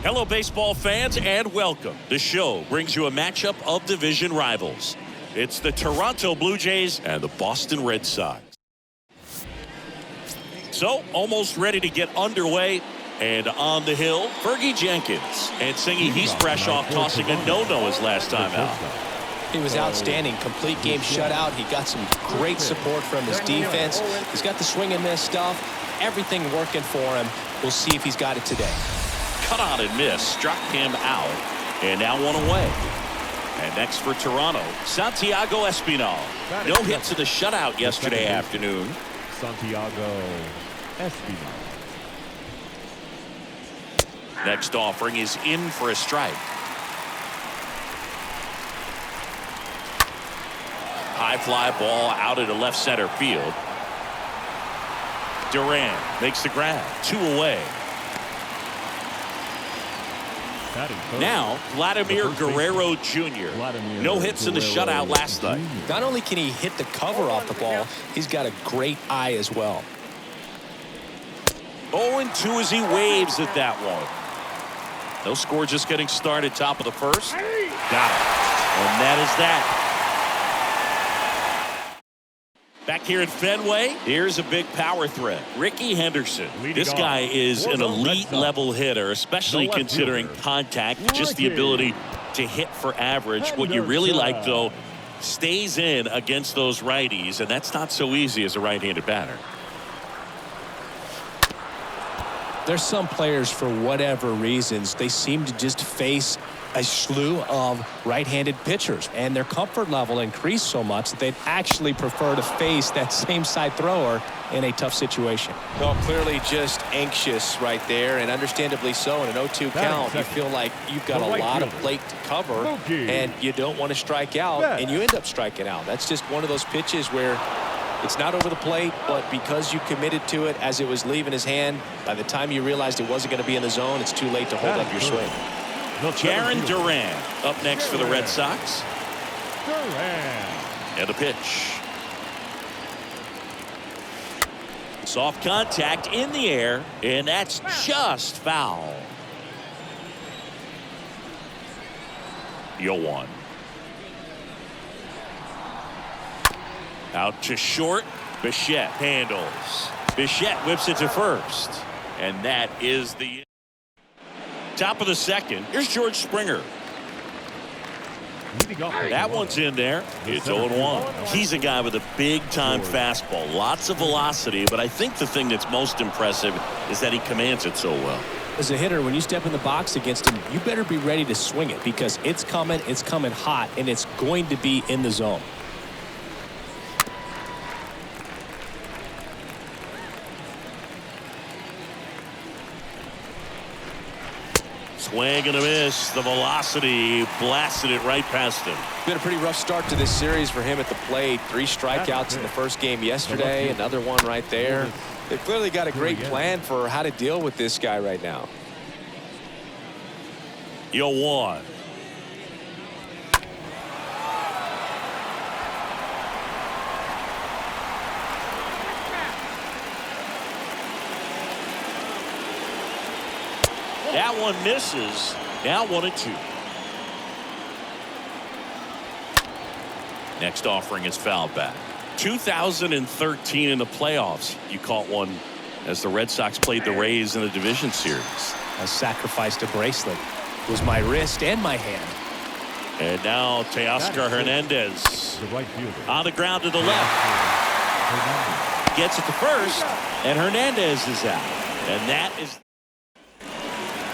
Hello, baseball fans, and welcome. The show brings you a matchup of division rivals. It's the Toronto Blue Jays and the Boston Red Sox. So, almost ready to get underway. And on the hill, Fergie Jenkins. And Singy, he's fresh off tossing a no-no his last time out. He was outstanding. Complete game shutout. He got some great support from his defense. He's got the swing and miss stuff. Everything working for him. We'll see if he's got it today. Cut on and miss. Struck him out. And now one away. And next for Toronto, Santiago Espinal. No hits in the shutout yesterday afternoon. Santiago Espinal. Next offering is in for a strike. High fly ball out into left center field. Duran makes the grab. 2 away. Now, Vladimir Guerrero Jr. No hits in the shutout last night. Not only can he hit the cover off the ball, he's got a great eye as well. 0-2 as he waves at that one. No score, just getting started. Top of the first. Got it. And that is that. Back here at Fenway, here's a big power threat. Ricky Henderson. This guy is an elite level hitter, especially considering contact, just the ability to hit for average. What you really like, though, stays in against those righties, and that's not so easy as a right-handed batter. There's some players, for whatever reasons, they seem to just face a slew of right-handed pitchers, and their comfort level increased so much that they'd actually prefer to face that same side thrower in a tough situation. Well, clearly just anxious right there, and understandably so. In an 0-2 count, you feel like you've got a lot of plate to cover, and you don't want to strike out, and you end up striking out. That's just one of those pitches where it's not over the plate, but because you committed to it as it was leaving his hand, by the time you realized it wasn't going to be in the zone, it's too late to hold up your swing. Jarren Duran up next for the Red Sox. And a pitch. Soft contact in the air, and that's just foul. 0-1. Out to short. Bichette handles. Bichette whips it to first. And that is the top of the second. Here's George Springer. That one's in there. It's 0-1. He's a guy with a big-time fastball. Lots of velocity, but I think the thing that's most impressive is that he commands it so well. As a hitter, when you step in the box against him, you better be ready to swing it because it's coming hot, and it's going to be in the zone. Swing and a miss. The velocity blasted it right past him. Been a pretty rough start to this series for him at the plate. 3 strikeouts in the first game yesterday. Another one right there. They've clearly got a great plan for how to deal with this guy right now. 0-1. That one misses. Now 1-2. Next offering is fouled back. 2013 in the playoffs. You caught one as the Red Sox played the Rays in the division series. I sacrificed a bracelet. It was my wrist and my hand. And now Teoscar Hernandez on the ground to the left. Gets it to first, and Hernandez is out. And that is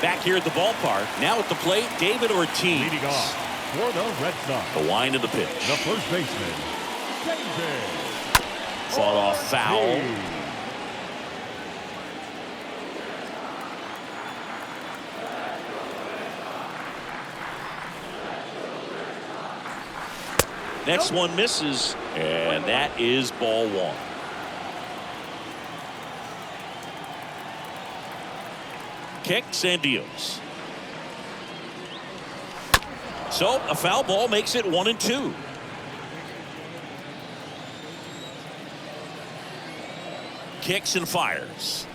back here at the ballpark. Now at the plate, David Ortiz. Leading off for the Red Sox. The wind of the pitch. The first baseman, David. Fought off foul. Next one misses, and that is ball 1. Kicks and deals. So a foul ball makes it 1-2. Kicks and fires.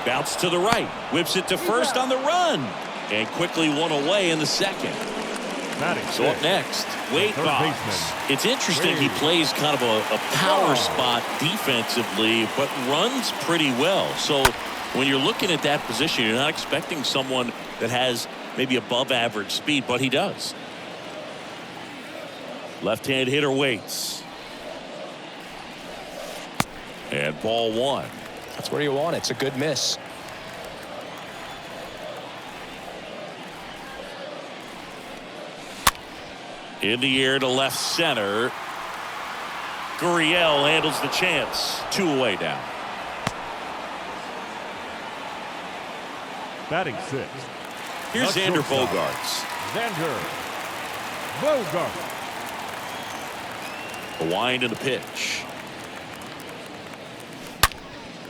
Bounce to the right. Whips it to first on the run. And quickly one away in the second. So up next, Wade Boggs. It's interesting he plays kind of a power spot defensively, but runs pretty well. So when you're looking at that position, you're not expecting someone that has maybe above average speed, but he does. Left-hand hitter waits. And ball one. That's where you want it. It's a good miss. In the air to left center. Gurriel handles the chance. 2 away now. Batting 6. Here's Xander Bogaerts. Xander Bogaerts. The wind and the pitch.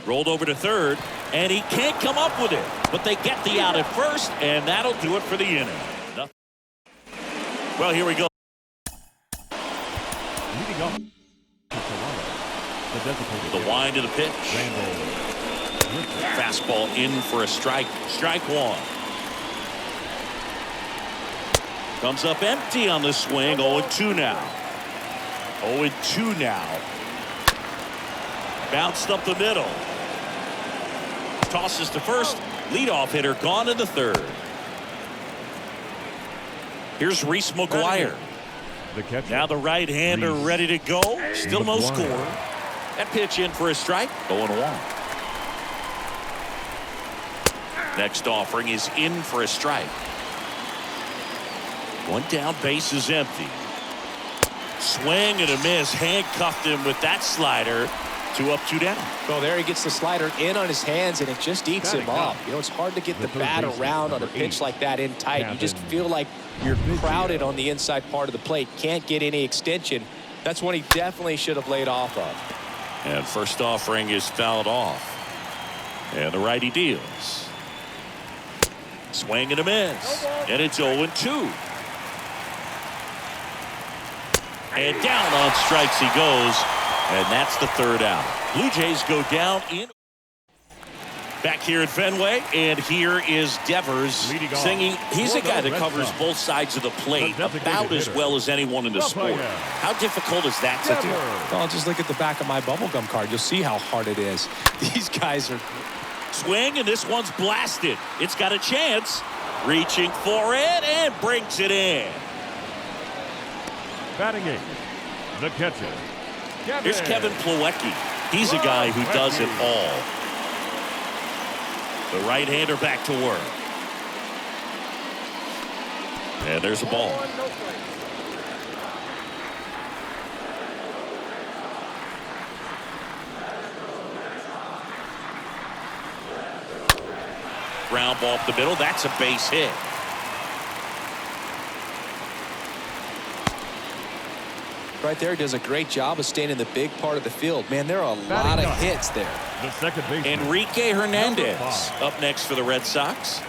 Rolled over to third, and he can't come up with it. But they get the out at first, and that'll do it for the inning. Well, here we go. Leading up to Toronto, the designated The wind of the pitch. Fastball in for a strike. Strike one. Comes up empty on the swing. 0-2 now. 0-2 now. Bounced up the middle. Tosses to first. Leadoff hitter gone in the third. Here's Reese McGuire. Now the right-hander ready to go. Still no score. That pitch in for a strike. 0-1. Next offering is in for a strike. One down, base is empty. Swing and a miss. Handcuffed him with that slider. 2 up, 2 down. Well, there he gets the slider in on his hands, and it just eats him up. You know, it's hard to get the bat around on a pitch like that in tight. You just feel like you're crowded on the inside part of the plate. Can't get any extension. That's one he definitely should have laid off of. And first offering is fouled off. And the righty deals. Swing and a miss. And it's 0-2. And down on strikes he goes. And that's the third out. Blue Jays go down in. Back here at Fenway, and here is Devers singing. He's a guy that covers both sides of the plate about as well as anyone in the sport. How difficult is that to do? Well, just look at the back of my bubblegum card. You'll see how hard it is. These guys are. Swing, and this one's blasted. It's got a chance. Reaching for it, and brings it in. Batting 8. The catcher. Here's Kevin Plawecki. He's a guy who does it all. The right-hander back to work. And there's a ball. Ground ball up the middle. That's a base hit. Right there, does a great job of staying in the big part of the field. Man, there are a lot of hits there. The second baseman, Enrique Hernandez up next for the Red Sox.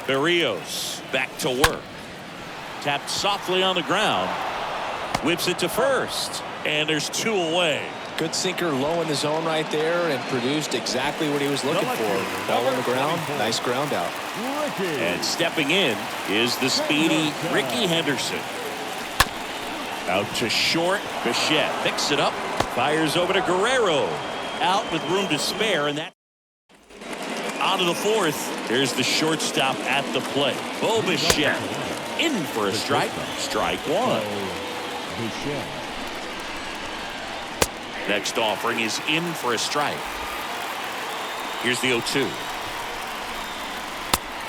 Berrios back to work. Tapped softly on the ground. Whips it to first. And there's 2 away. Good sinker low in the zone right there and produced exactly what he was looking for. Ball on the ground, nice ground out. And stepping in is the speedy Ricky Henderson. Out to short. Bichette picks it up. Fires over to Guerrero. Out with room to spare. And that out of the fourth. Here's the shortstop at the plate. Bo Bichette in for a strike. Strike one. Next offering is in for a strike. Here's the 0-2.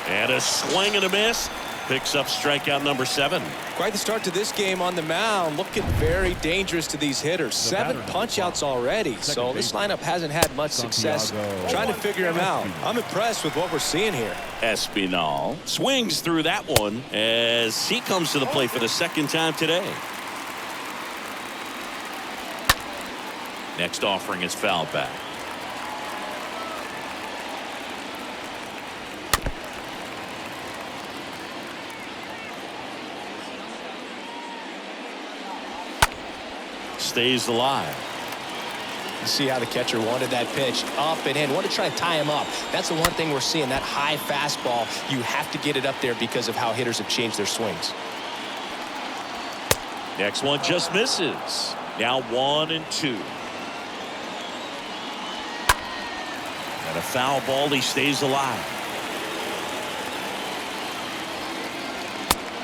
And a swing and a miss. Picks up strikeout number 7. Quite the start to this game on the mound. Looking very dangerous to these hitters. 7 punch-outs already. So this lineup hasn't had much success trying to figure him out. I'm impressed with what we're seeing here. Espinal swings through that one as he comes to the plate for the second time today. Next offering is fouled back. Stays alive. You see how the catcher wanted that pitch up and in. Wanted to try to tie him up. That's the one thing we're seeing, that high fastball. You have to get it up there because of how hitters have changed their swings. Next one just misses. Now 1-2. And a foul ball. He stays alive.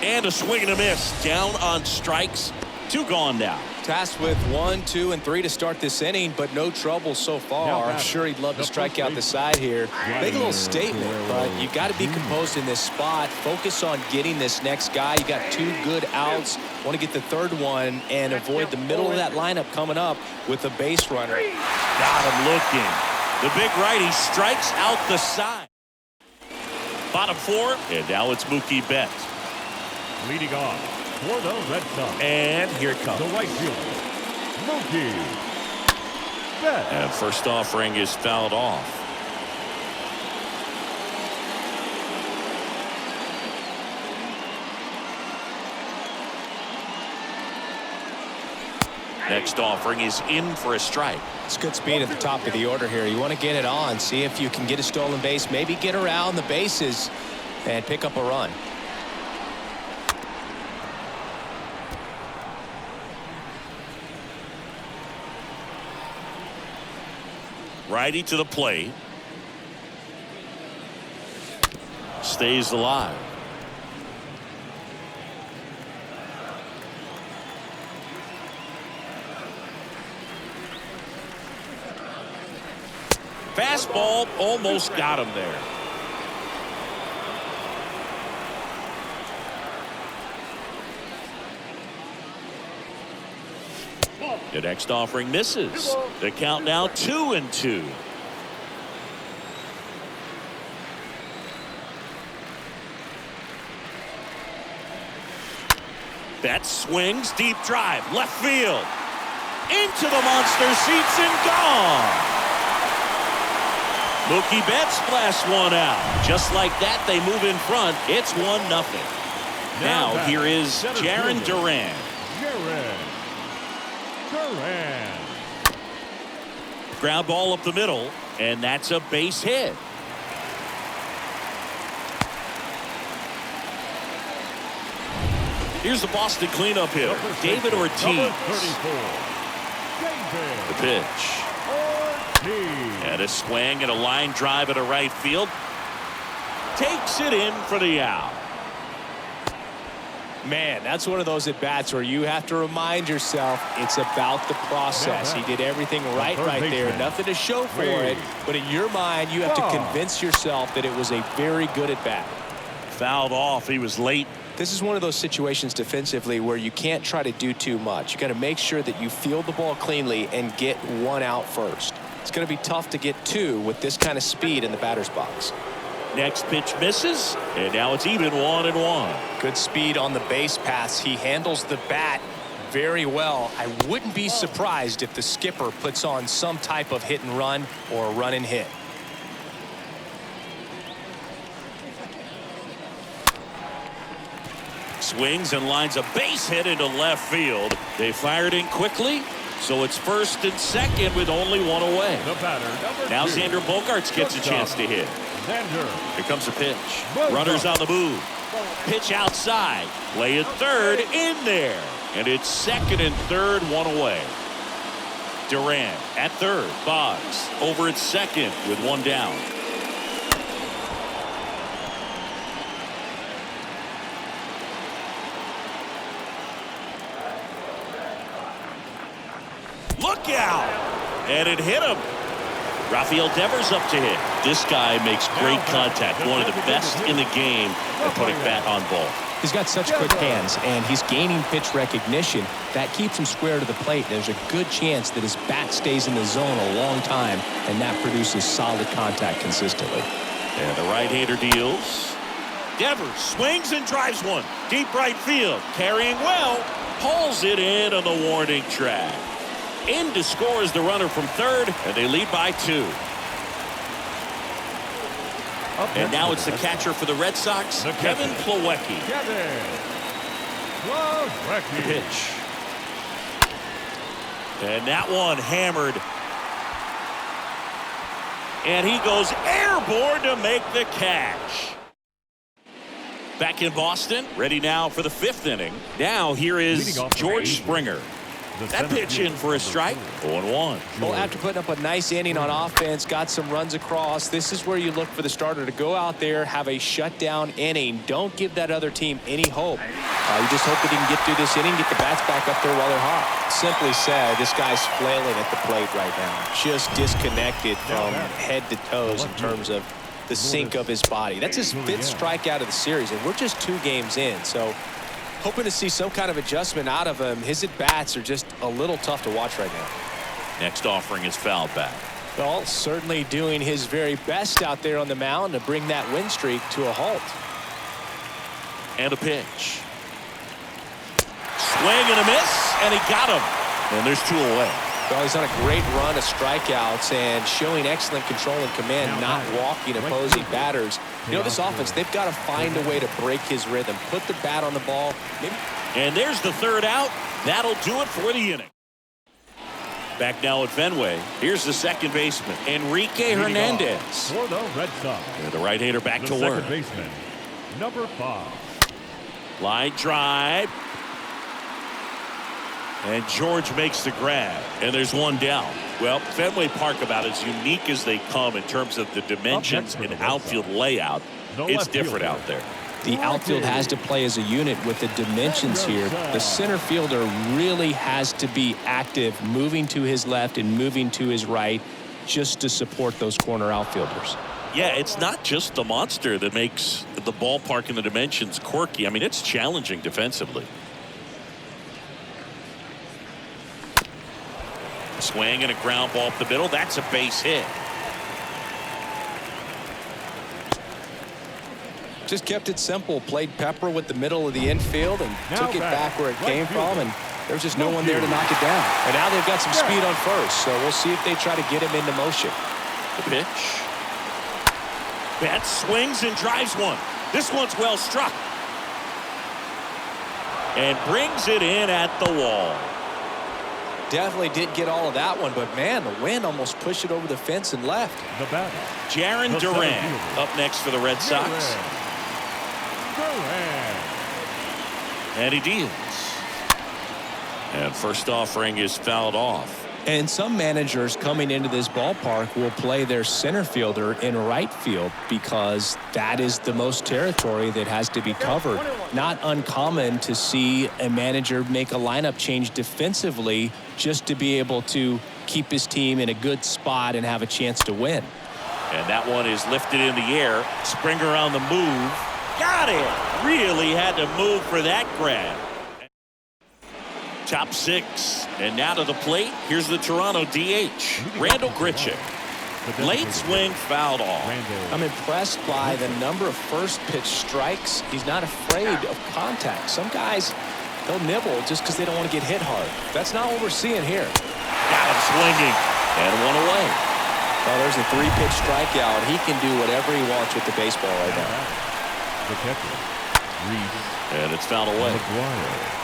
And a swing and a miss. Down on strikes. 2 gone now. Tasked with 1, 2, and 3 to start this inning, but no trouble so far. I'm sure he'd love to strike out the side here. Make a little statement, but you got to be composed in this spot. Focus on getting this next guy. You got 2 good outs. Want to get the 3rd one and avoid the middle of that lineup coming up with a base runner. Got him looking. The big righty strikes out the side. Bottom 4, and now it's Mookie Betts. Leading off for the Red Sox. And here it comes. The right fielder, Mookie Betts. And first offering is fouled off. Next offering is in for a strike. It's good speed at the top of the order here. You want to get it on, see if you can get a stolen base, maybe get around the bases and pick up a run. Righty to the plate. Stays alive. Fastball almost got him there. The next offering misses. The count now 2-2. Betts swings, deep drive, left field. Into the monster seats and gone. Mookie Betts blasts one out. Just like that, they move in front. It's 1-0. Now here is Jarren Duran. Ground ball up the middle, and that's a base hit. Here's the Boston cleanup hitter, David Ortiz. The pitch. And a swing and a line drive at a right field. Takes it in for the out. Man, that's one of those at-bats where you have to remind yourself it's about the process. He did everything right there. Nothing to show for it. But in your mind, you have to convince yourself that it was a very good at-bat. Fouled off. He was late. This is one of those situations defensively where you can't try to do too much. You got to make sure that you field the ball cleanly and get 1 out first. It's going to be tough to get 2 with this kind of speed in the batter's box. Next pitch misses, and now it's even 1-1. Good speed on the base paths. He handles the bat very well. I wouldn't be surprised if the skipper puts on some type of hit and run or a run and hit. Swings and lines a base hit into left field. They fired in quickly, so it's 1st and 2nd with only 1 away. The batter, now Xander Bogaerts gets a chance to hit. Here comes a pitch. Runners on the move. Pitch outside. Play at 3rd, in there. And it's 2nd and 3rd, 1 away. Duran at 3rd. Boggs over at 2nd with 1 down. Look out! And it hit him. Rafael Devers up to hit. This guy makes great contact. One of the best in the game at putting bat on ball. He's got such quick hands, and he's gaining pitch recognition. That keeps him square to the plate. There's a good chance that his bat stays in the zone a long time, and that produces solid contact consistently. And the right-hander deals. Devers swings and drives one. Deep right field. Carrying well. Hauls it in on the warning track. In to score is the runner from 3rd, and they lead by 2. And now it's the catcher for the Red Sox, Kevin Plawecki. The pitch. And that one hammered And he goes airborne to make the catch. Back in Boston, ready now for the 5th inning. Now here is George Springer. That pitch in for a strike. 0-1. Well, after putting up a nice inning on offense, got some runs across, this is where you look for the starter to go out there, have a shutdown inning. Don't give that other team any hope. You just hope that he can get through this inning, get the bats back up there while they're hot. Simply said, this guy's flailing at the plate right now. Just disconnected from head to toes in terms of the sink of his body. That's his 5th strikeout of the series, and we're just 2 games in. So hoping to see some kind of adjustment out of him. His at-bats are just a little tough to watch right now. Next offering is fouled back. Well, certainly doing his very best out there on the mound to bring that win streak to a halt. And a pitch. Swing and a miss, and he got him. And there's 2 away. Well, he's on a great run of strikeouts and showing excellent control and command, not walking opposing batters. You know, this offense, they've got to find a way to break his rhythm, put the bat on the ball. And there's the 3rd out. That'll do it for the inning. Back now at Fenway. Here's the second baseman, Enrique Hernandez. For the Red Sox. And the right-hander back to The work. second baseman, number 5. Line drive. And George makes the grab. And there's 1 down. Well, Fenway Park, about as unique as they come in terms of the dimensions and outfield layout. It's different out there. The outfield has to play as a unit with the dimensions here. The center fielder really has to be active, moving to his left and moving to his right just to support those corner outfielders. Yeah, it's not just the monster that makes the ballpark and the dimensions quirky. I mean, it's challenging defensively. Swing and a ground ball up the middle. That's a base hit. Just kept it simple. Played pepper with the middle of the infield and took it back where it came from, and there was just no one there to knock it down. And now they've got some speed on first, so we'll see if they try to get him into motion. The pitch. Bat swings and drives one. This one's well struck. And brings it in at the wall. Definitely didn't get all of that one, but man, the wind almost pushed it over the fence and left. The batter, Jaron Duran up next for the Red Sox. And he deals. And first offering is fouled off. And some managers coming into this ballpark will play their center fielder in right field because that is the most territory that has to be covered. Not uncommon to see a manager make a lineup change defensively just to be able to keep his team in a good spot and have a chance to win. And that one is lifted in the air. Springer on the move. Got it. Really had to move for that grab. Top 6. And now to the plate. Here's the Toronto DH, Randall Grichuk. Late swing fouled off. I'm impressed by the number of first pitch strikes. He's not afraid of contact. Some guys, they'll nibble just because they don't want to get hit hard. That's not what we're seeing here. Got him swinging. And one away. Well, there's a 3-pitch strikeout. He can do whatever he wants with the baseball right now. The catcher, Reese. And it's fouled away. McGuire.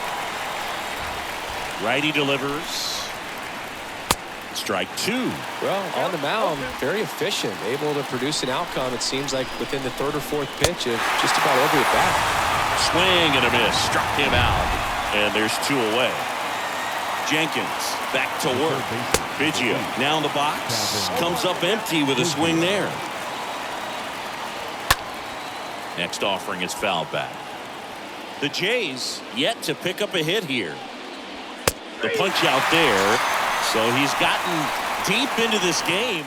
Righty delivers. Strike 2. Well, on the mound, very efficient, able to produce an outcome, it seems like, within the 3rd or 4th pitch of just about every at-bat. Swing and a miss. Struck him out. And there's 2 away. Jenkins back to work. Biggio now in the box. Comes up empty with a swing there. Next offering is fouled back. The Jays yet to pick up a hit here. The punch out there. So he's gotten deep into this game.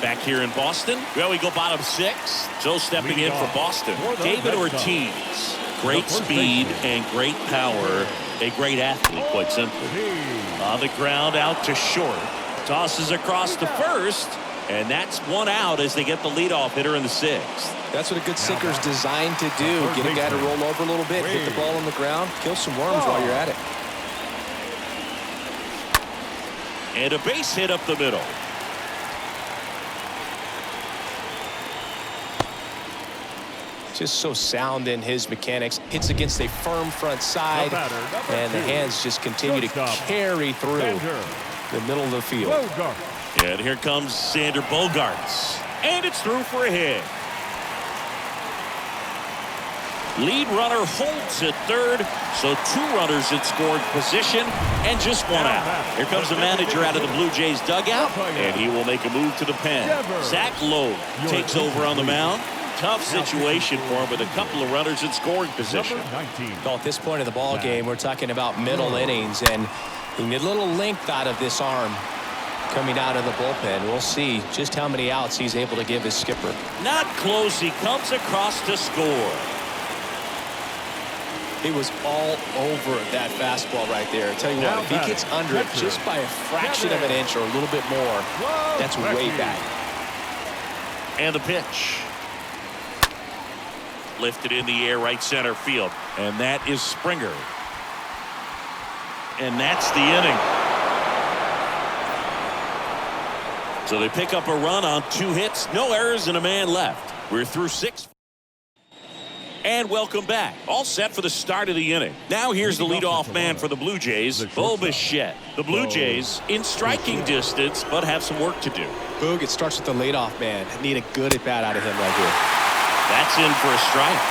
Back here in Boston. Well, we go bottom 6. So stepping in for Boston, David Ortiz. Great speed and great power. A great athlete, quite simply. On the ground out to short. Tosses across to first. And that's 1 out as they get the leadoff hitter in the 6th. That's what a good sinker's designed to do. Get a guy to roll over a little bit, hit the ball on the ground, kill some worms while you're at it. And a base hit up the middle. Just so sound in his mechanics. Hits against a firm front side, and the hands just continue to carry through the middle of the field. And here comes Sander Bogarts. And it's through for a hit. Lead runner holds at third, so 2 runners in scoring position and just 1 out. Here comes the manager out of the Blue Jays dugout, and he will make a move to the pen. Zach Lowe takes over on the mound. Tough situation for him with a couple of runners in scoring position. Well, at this point of the ball game, we're talking about middle innings, and we need a little length out of this arm coming out of the bullpen. We'll see just how many outs he's able to give his skipper. Not close. He comes across to score. He was all over that fastball right there. I tell you what, if he gets under it just by a fraction of an inch or a little bit more, that's way back. And the pitch. Lifted in the air, right center field. And that is Springer. And that's the inning. So they pick up a run on 2 hits, no errors, and a man left. We're through 6. And welcome back. All set for the start of the inning. Now here's the leadoff man for the Blue Jays, Bo Bichette. The Blue Jays in striking distance, but have some work to do. Boog, it starts with the leadoff man. Need a good at-bat out of him right here. That's in for a strike.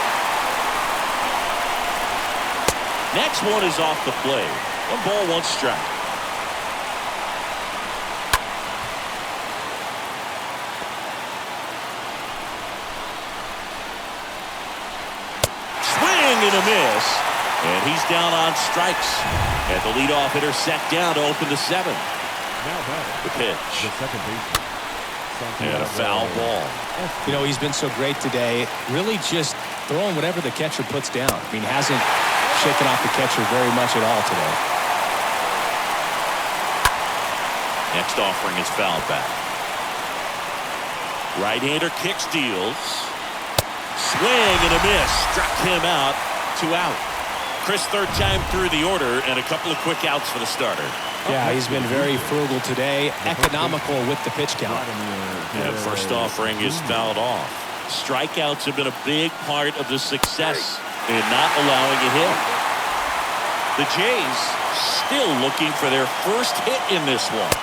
Next one is off the plate. 1 ball, 1 strike. And a miss, and he's down on strikes. And the leadoff hitter set down to open the 7th. The pitch. And a foul ball. You know, he's been so great today. Really just throwing whatever the catcher puts down. I mean, hasn't shaken off the catcher very much at all today. Next offering is fouled back. Right-hander kicks, deals. Swing and a miss. Struck him out. 2 out. Chris, 3rd time through the order, and a couple of quick outs for the starter. Yeah, he's been very frugal today. Economical with the pitch count. And first offering is fouled off. Strikeouts have been a big part of the success in not allowing a hit. The Jays still looking for their first hit in this one.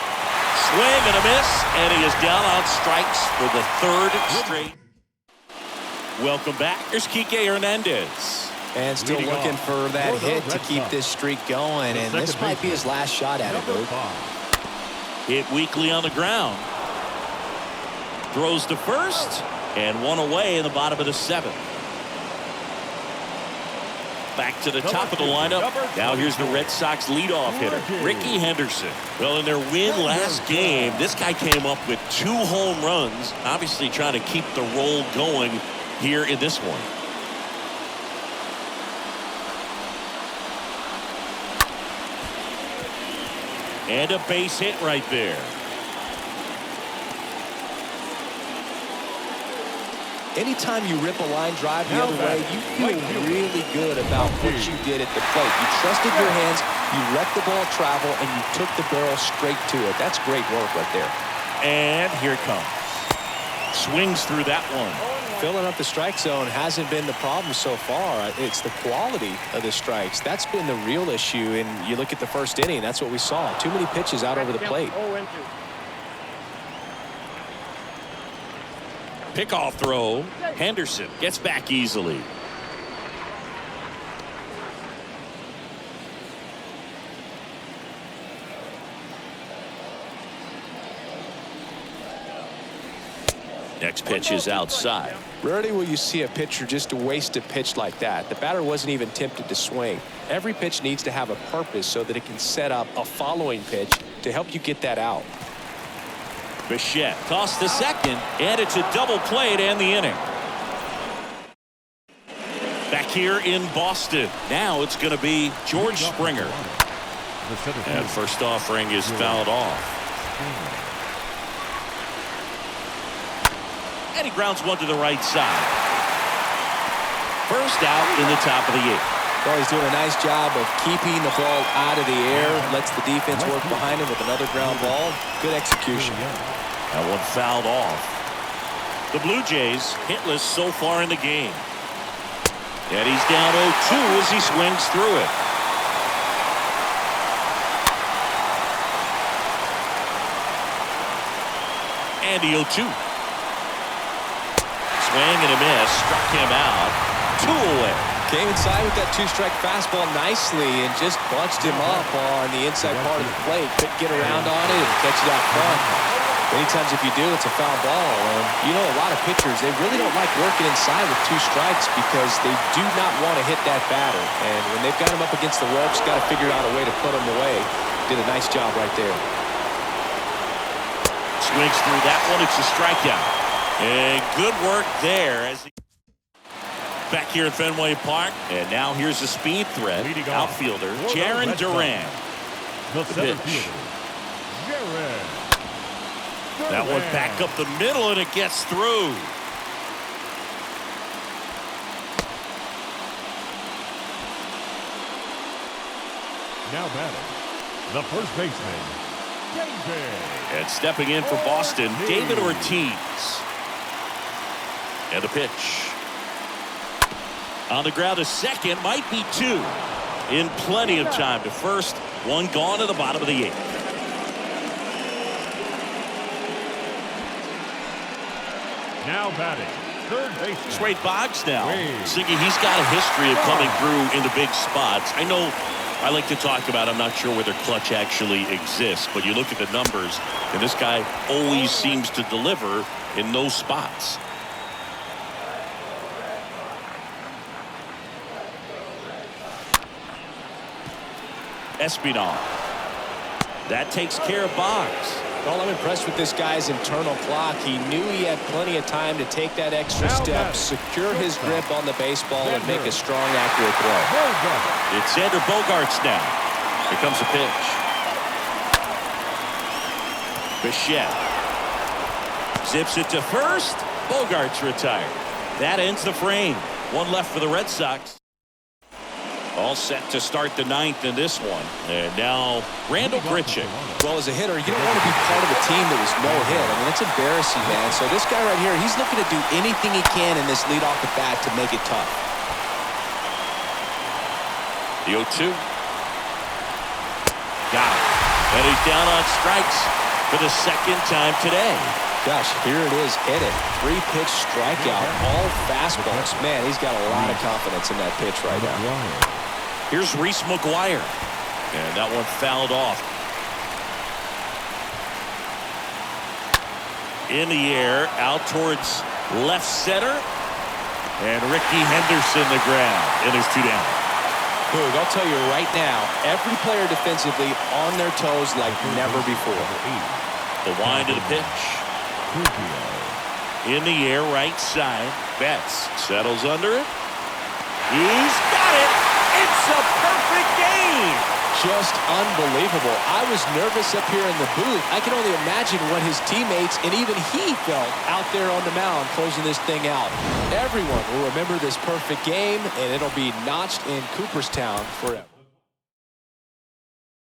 Swing and a miss, and he is down on strikes for the 3rd straight. Welcome back. Here's Kike Hernandez. And still looking for that hit to keep this streak going, and this might be his last shot at it, Boog. Hit weakly on the ground. Throws to first, and 1 away in the bottom of the 7th. Back to the top of the lineup. Now here's the Red Sox leadoff hitter, Ricky Henderson. Well, in their win last game, this guy came up with 2 home runs, obviously trying to keep the roll going here in this one. And a base hit right there. Anytime you rip a line drive the other way, you feel really good about what you did at the plate. You trusted your hands, you let the ball travel, and you took the barrel straight to it. That's great work right there. And here it comes. Swings through that one. Filling up the strike zone hasn't been the problem so far. It's the quality of the strikes. That's been the real issue. And you look at the first inning, that's what we saw. Too many pitches out over the plate. Pickoff throw. Henderson gets back easily. Next pitch is outside. Rarely will you see a pitcher just waste a pitch like that. The batter wasn't even tempted to swing. Every pitch needs to have a purpose so that it can set up a following pitch to help you get that out. Bichette tossed to second, and it's a double play to end the inning. Back here in Boston. Now it's going to be George Springer. And first offering is fouled off. And he grounds one to the right side. First out in the top of the 8th. Well, he's doing a nice job of keeping the ball out of the air. Lets the defense work behind him with another ground ball. Good execution. That one fouled off. The Blue Jays hitless so far in the game. And he's down 0-2 as he swings through it. And the 0-2. Swing and a miss. Struck him out. 2 away. Came inside with that 2-strike fastball nicely and just bunched him up on the inside part of the plate. Couldn't get around on it and catch it out front. Many times if you do, it's a foul ball. And you know, a lot of pitchers, they really don't like working inside with 2 strikes because they do not want to hit that batter. And when they've got him up against the ropes, got to figure out a way to put him away. Did a nice job right there. Swings through that one. It's a strikeout. And good work there. As back here at Fenway Park. And now here's a speed threat. Outfielder Jaron Duran. The center pitch. fielder, Jaron. That one back up the middle, and it gets through. Now batting, the first baseman, David. And stepping in for Boston, David Ortiz. And the pitch. On the ground to second, might be 2. In plenty of time to first. 1 gone to the bottom of the 8th. Now batting, third baseman. It's Wade Boggs now. Siggy, he's got a history of coming through into big spots. I know I like to talk about, I'm not sure whether clutch actually exists, but you look at the numbers, and this guy always seems to deliver in those spots. Espinal. That takes care of Boggs. Well, I'm impressed with this guy's internal clock. He knew he had plenty of time to take that extra step, secure his grip on the baseball, and make a strong, accurate throw. It's Xander Bogaerts now. Here comes a pitch. Bichette zips it to first. Bogaerts retired. That ends the frame. 1 left for the Red Sox. All set to start the 9th in this one. And now Randall Grichuk. Well, as a hitter, you don't want to be part of a team that was no hit. I mean, it's embarrassing, man. So this guy right here, he's looking to do anything he can in this leadoff at bat to make it tough. The 0-2. Got it. And he's down on strikes for the 2nd time today. Gosh, here it is. Hit it. 3-pitch strikeout. All fastballs. Man, he's got a lot of confidence in that pitch right now. Here's Reese McGuire. And that one fouled off. In the air, out towards left center. And Ricky Henderson the ground. And there's 2 down. Boog, I'll tell you right now, every player defensively on their toes like never before. The wind of the pitch. In the air, right side. Betts settles under it. He's got it. It's a perfect game. Just unbelievable. I was nervous up here in the booth. I can only imagine what his teammates and even he felt out there on the mound closing this thing out. Everyone will remember this perfect game, and it'll be notched in Cooperstown forever.